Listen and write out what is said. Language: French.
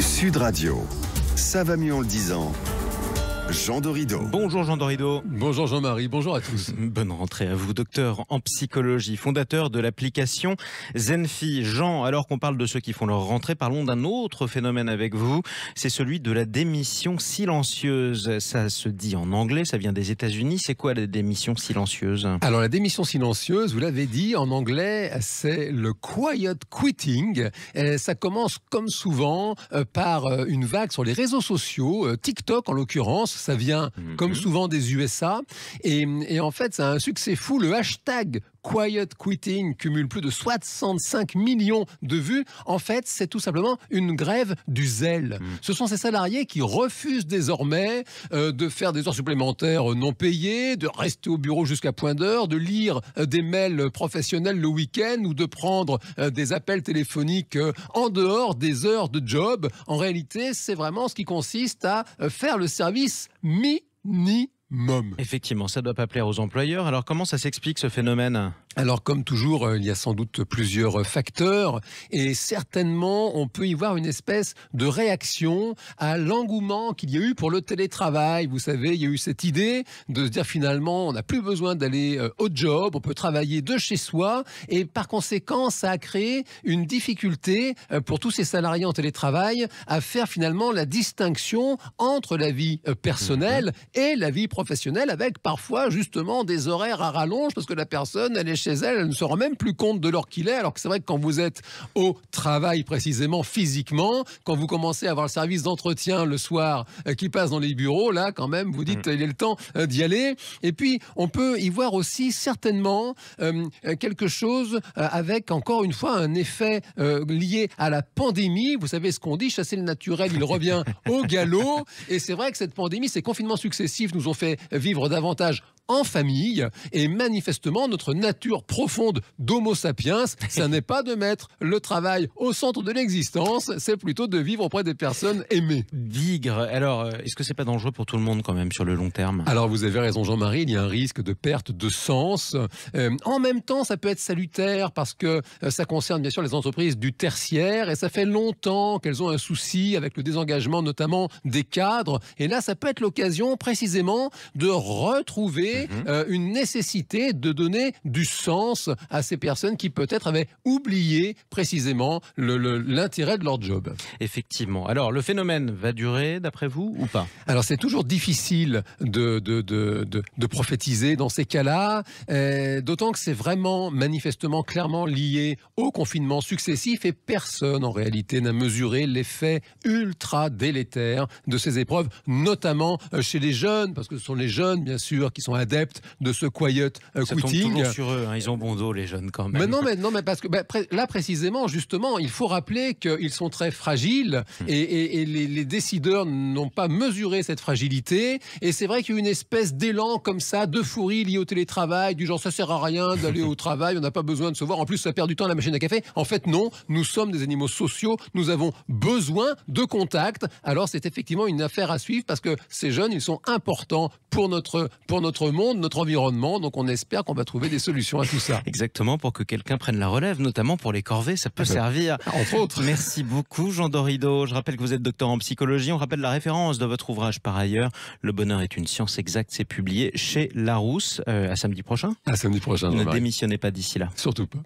Sud Radio. Ça va mieux en le disant. Jean Dorido. Bonjour Jean Dorido. Bonjour Jean-Marie, bonjour à tous. Bonne rentrée à vous, docteur en psychologie, fondateur de l'application Zenfi. Jean, alors qu'on parle de ceux qui font leur rentrée, parlons d'un autre phénomène avec vous. C'est celui de la démission silencieuse. Ça se dit en anglais, ça vient des États-Unis. C'est quoi la démission silencieuse? Alors la démission silencieuse, vous l'avez dit, en anglais, c'est le quiet quitting. Et ça commence comme souvent par une vague sur les réseaux sociaux, TikTok en l'occurrence. Ça vient comme souvent des USA et en fait ça a un succès fou. Le hashtag Quiet Quitting cumule plus de 65 millions de vues. En fait, c'est tout simplement une grève du zèle. Ce sont ces salariés qui refusent désormais de faire des heures supplémentaires non payées, de rester au bureau jusqu'à point d'heure, de lire des mails professionnels le week-end ou de prendre des appels téléphoniques en dehors des heures de job. En réalité, c'est vraiment ce qui consiste à faire le service minimum. Effectivement, ça ne doit pas plaire aux employeurs. Alors comment ça s'explique ce phénomène ? Alors comme toujours, il y a sans doute plusieurs facteurs et certainement on peut y voir une espèce de réaction à l'engouement qu'il y a eu pour le télétravail. Vous savez, il y a eu cette idée de se dire finalement on n'a plus besoin d'aller au job, on peut travailler de chez soi et par conséquent ça a créé une difficulté pour tous ces salariés en télétravail à faire finalement la distinction entre la vie personnelle et la vie professionnelle avec parfois justement des horaires à rallonge parce que la personne elle est chez elle ne se rend même plus compte de l'heure qu'il est, alors que c'est vrai que quand vous êtes au travail précisément physiquement, quand vous commencez à avoir le service d'entretien le soir qui passe dans les bureaux, là quand même vous dites il est le temps d'y aller. Et puis on peut y voir aussi certainement quelque chose avec encore une fois un effet lié à la pandémie. Vous savez ce qu'on dit, chasser le naturel, il revient au galop. Et c'est vrai que cette pandémie, ces confinements successifs nous ont fait vivre davantage en famille et manifestement notre nature profonde d'Homo sapiens, ça n'est pas de mettre le travail au centre de l'existence, c'est plutôt de vivre auprès des personnes aimées. Bigre, alors est-ce que c'est pas dangereux pour tout le monde quand même sur le long terme? Alors vous avez raison Jean-Marie, il y a un risque de perte de sens. En même temps, ça peut être salutaire parce que ça concerne bien sûr les entreprises du tertiaire et ça fait longtemps qu'elles ont un souci avec le désengagement notamment des cadres. Et là, ça peut être l'occasion précisément de retrouver une nécessité de donner du sens à ces personnes qui peut-être avaient oublié précisément l'intérêt de leur job. Effectivement. Alors, le phénomène va durer d'après vous ou pas? Alors, c'est toujours difficile de prophétiser dans ces cas-là, d'autant que c'est vraiment manifestement clairement lié au confinement successif et personne en réalité n'a mesuré l'effet ultra délétère de ces épreuves, notamment chez les jeunes, parce que ce sont les jeunes, bien sûr, qui sont adeptes de ce quiet quitting. Ça tombe toujours sur eux, hein. Ils ont bon dos les jeunes quand même. Mais parce que là précisément, justement, il faut rappeler qu'ils sont très fragiles et les décideurs n'ont pas mesuré cette fragilité. Et c'est vrai qu'il y a une espèce d'élan comme ça, d'euphorie liée au télétravail, du genre ça sert à rien d'aller au travail, on n'a pas besoin de se voir, en plus ça perd du temps à la machine à café. En fait non, nous sommes des animaux sociaux, nous avons besoin de contact. Alors c'est effectivement une affaire à suivre parce que ces jeunes, ils sont importants pour notre monde, notre environnement, donc on espère qu'on va trouver des solutions à tout ça. Exactement, pour que quelqu'un prenne la relève, notamment pour les corvées, ça peut servir. Entre autres. Merci beaucoup Jean Dorido. Je rappelle que vous êtes docteur en psychologie. On rappelle la référence de votre ouvrage par ailleurs. Le bonheur est une science exacte. C'est publié chez Larousse. À samedi prochain. À samedi prochain. Ne démissionnez pas d'ici là. Surtout pas.